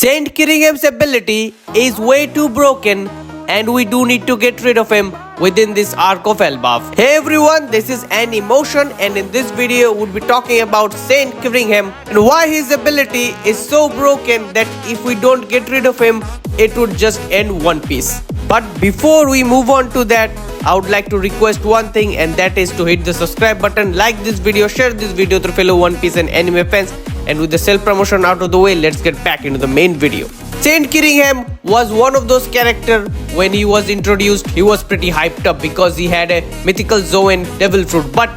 Saint Killingham's ability is way too broken and we do need to get rid of him within this arc of Elbaf. Hey everyone, this is an emotion and in this video we'll be talking about Saint Killingham and why his ability is so broken that if we don't get rid of him, it would just end One Piece. But before we move on to that, I would like to request one thing, and that is to hit the subscribe button, like this video, share this video to fellow One Piece and anime fans. And with the self-promotion out of the way, let's get back into the main video. Saint Killingham was one of those characters. When he was introduced, he was pretty hyped up because he had a mythical Zoan devil fruit. But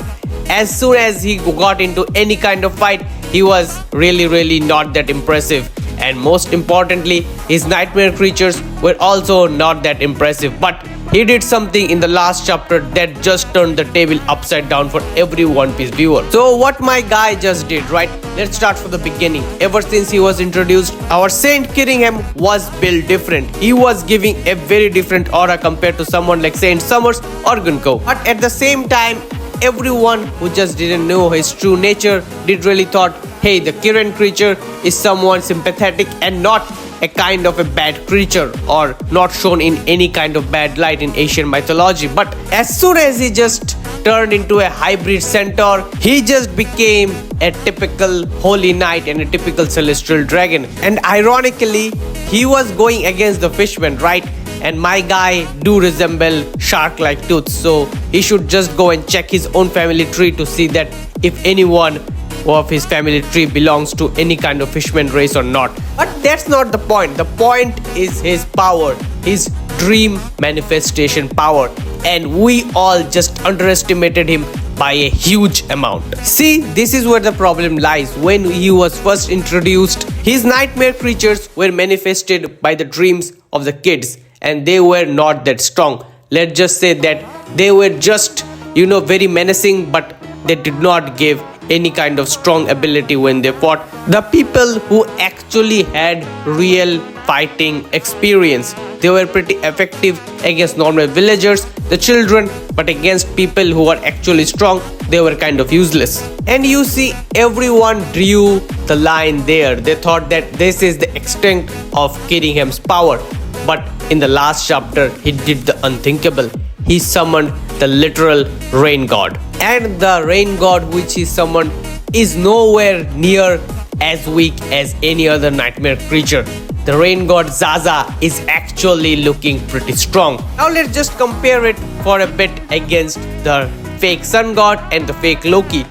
as soon as he got into any kind of fight, he was really not that impressive. And most importantly, his nightmare creatures were also not that impressive. But he did something in the last chapter that just turned the table upside down for every One Piece viewer. So what my guy just did, right? Let's start from the beginning. Ever since he was introduced, our Saint Killingham was built different. He was giving a very different aura compared to someone like Saint Summers or Gunko. But at the same time, everyone who just didn't know his true nature did really thought, hey, the Kirin creature is someone sympathetic and not a kind of a bad creature or not shown in any kind of bad light in Asian mythology. But as soon as he just turned into a hybrid centaur, he just became a typical holy knight and a typical celestial dragon. And ironically, he was going against the fishman, right? And my guy do resemble shark-like tooth, so he should just go and check his own family tree to see that if anyone of his family tree belongs to any kind of fishman race or not. But that's not the point. The point is his power, his dream manifestation power, and we all just underestimated him by a huge amount. See, this is where the problem lies. When he was first introduced, his nightmare creatures were manifested by the dreams of the kids, and they were not that strong. Let's just say that they were just, very menacing, but they did not give any kind of strong ability when they fought. The people who actually had real fighting experience, they were pretty effective against normal villagers, the children, but against people who are actually strong, they were kind of useless. And you see, everyone drew the line there. They thought that this is the extent of Killingham's power. But in the last chapter, he did the unthinkable. He summoned the literal rain god. And the rain god which he summoned is nowhere near as weak as any other nightmare creature. The rain god Zaza is actually looking pretty strong. Now let's just compare it for a bit against the fake sun god and the fake Loki.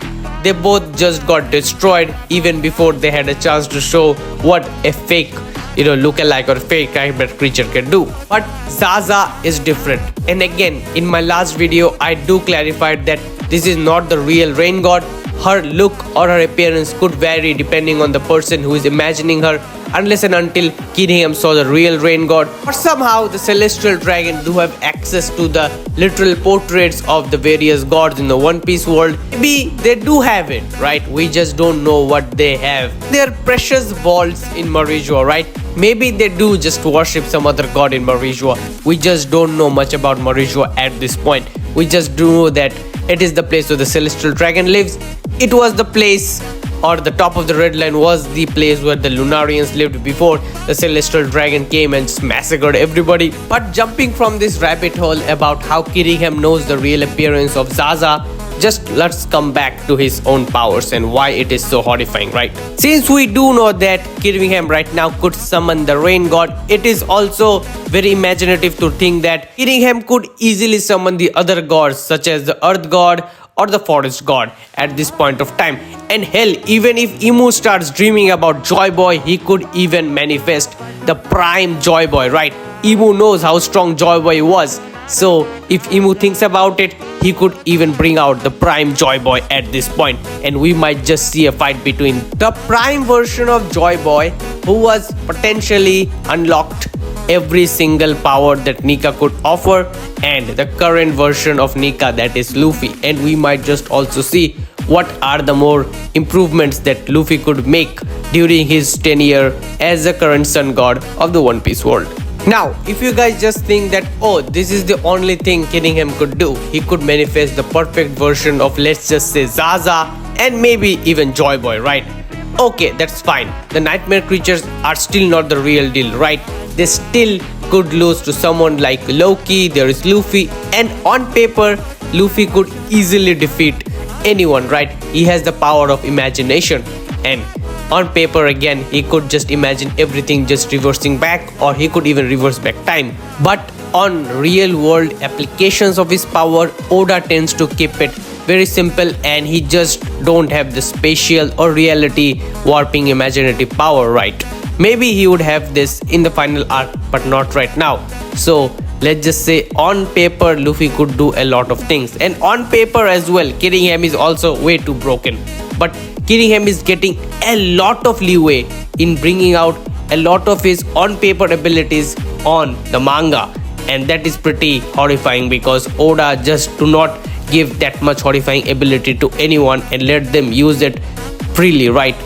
They both just got destroyed even before they had a chance to show what a fake look-alike or fake hybrid creature can do. But Zaza is different. And again, in my last video, I do clarified that this is not the real rain god. Her look or her appearance could vary depending on the person who is imagining her, unless and until Killingham saw the real rain god. Or somehow the celestial dragon do have access to the literal portraits of the various gods in the One Piece world. Maybe they do have it, right? We just don't know what they have. They are precious balls in Marijua, right? Maybe they do just worship some other god in Marijua. We just don't know much about Marijua at this point. We just do know that it is the place where the celestial dragon lives. It was the place, or the top of the red line was the place where the Lunarians lived before the celestial dragon came and just massacred everybody. But jumping from this rabbit hole about how Killingham knows the real appearance of Zaza, just let's come back to his own powers and why it is so horrifying, right? Since we do know that Killingham right now could summon the rain god, it is also very imaginative to think that Killingham could easily summon the other gods such as the earth god or the forest god at this point of time. And hell, even if Emu starts dreaming about Joy Boy, he could even manifest the prime Joy Boy, right? Emu knows how strong Joy Boy was. So if Emu thinks about it, he could even bring out the prime Joy Boy at this point, and we might just see a fight between the prime version of Joy Boy, who was potentially unlocked every single power that Nika could offer, and the current version of Nika, that is Luffy. And we might just also see what are the more improvements that Luffy could make during his tenure as the current sun god of the One Piece world. Now, if you guys just think that, oh, this is the only thing Killingham could do, he could manifest the perfect version of, let's just say, Zaza and maybe even Joy Boy, right? Okay, that's fine. The nightmare creatures are still not the real deal, right? They still could lose to someone like Loki, there is Luffy, and on paper, Luffy could easily defeat anyone, right? He has the power of imagination, and on paper again, he could just imagine everything just reversing back, or he could even reverse back time. But on real world applications of his power, Oda tends to keep it very simple, and he just don't have the spatial or reality warping imaginative power, right? Maybe he would have this in the final arc, but not right now. So let's just say on paper Luffy could do a lot of things, and on paper as well Killingham is also way too broken, but Killingham is getting a lot of leeway in bringing out a lot of his on paper abilities on the manga, and that is pretty horrifying because Oda just do not give that much horrifying ability to anyone and let them use it freely, right?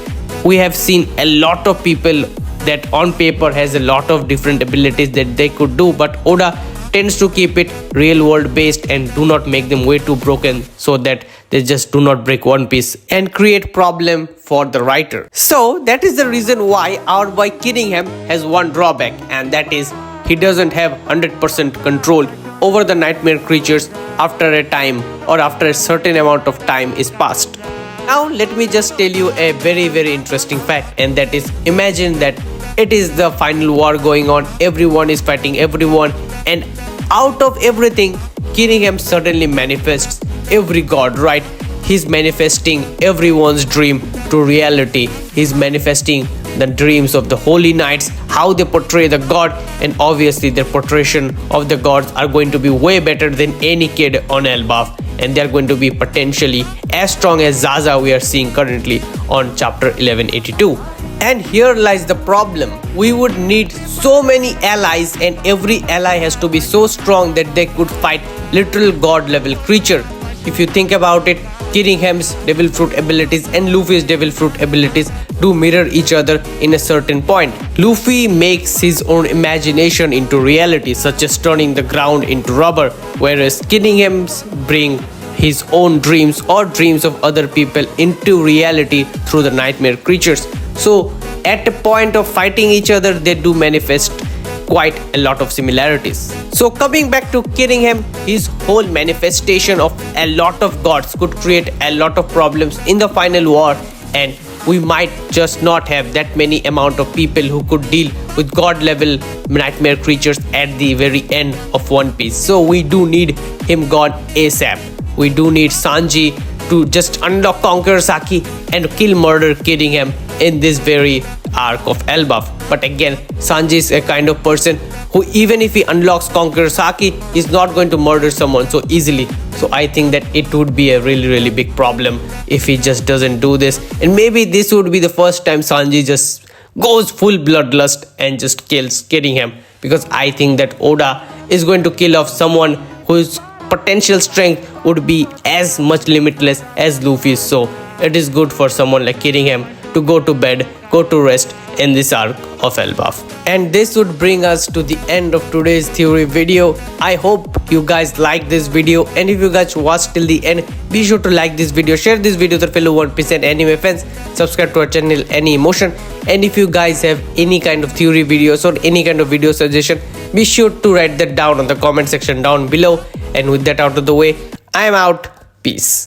We have seen a lot of people that on paper has a lot of different abilities that they could do, but Oda tends to keep it real world based and do not make them way too broken so that they just do not break One Piece and create problem for the writer. So that is the reason why our boy Killingham has one drawback, and that is he doesn't have 100% control over the nightmare creatures after a time or after a certain amount of time is passed. Now let me just tell you a very interesting fact, and that is, imagine that it is the final war going on, everyone is fighting everyone, and out of everything Killingham suddenly manifests every god, right? He's manifesting everyone's dream to reality. He's manifesting the dreams of the holy knights, how they portray the god, and obviously their portrayal of the gods are going to be way better than any kid on Elbaf, and they are going to be potentially as strong as Zaza we are seeing currently on chapter 1182. And here lies the problem. We would need so many allies, and every ally has to be so strong that they could fight literal god level creature. If you think about it, Killingham's devil fruit abilities and Luffy's devil fruit abilities do mirror each other in a certain point. Luffy makes his own imagination into reality, such as turning the ground into rubber, whereas Killingham's bring his own dreams or dreams of other people into reality through the nightmare creatures. So at a point of fighting each other, they do manifest quite a lot of similarities. So coming back to Killingham, his whole manifestation of a lot of gods could create a lot of problems in the final war, and we might just not have that many amount of people who could deal with god level nightmare creatures at the very end of One Piece. So we do need him gone ASAP. We do need Sanji to just unlock Conqueror Saki and kill murder Killingham in this very arc of Elbaf. But again, Sanji is a kind of person who, even if he unlocks Conqueror Saki, is not going to murder someone so easily. So I think that it would be a really big problem if he just doesn't do this. And maybe this would be the first time Sanji just goes full bloodlust and just kills Killingham, because I think that Oda is going to kill off someone whose potential strength would be as much limitless as Luffy's. So it is good for someone like Killingham to go to bed, go to rest in this arc of Elbaf. And this would bring us to the end of today's theory video. I hope you guys like this video, and if you guys watched till the end, be sure to like this video, share this video with your fellow One Piece and anime fans, subscribe to our channel Any Emotion, and if you guys have any kind of theory videos or any kind of video suggestion, be sure to write that down on the comment section down below. And with that out of the way, I am out. Peace.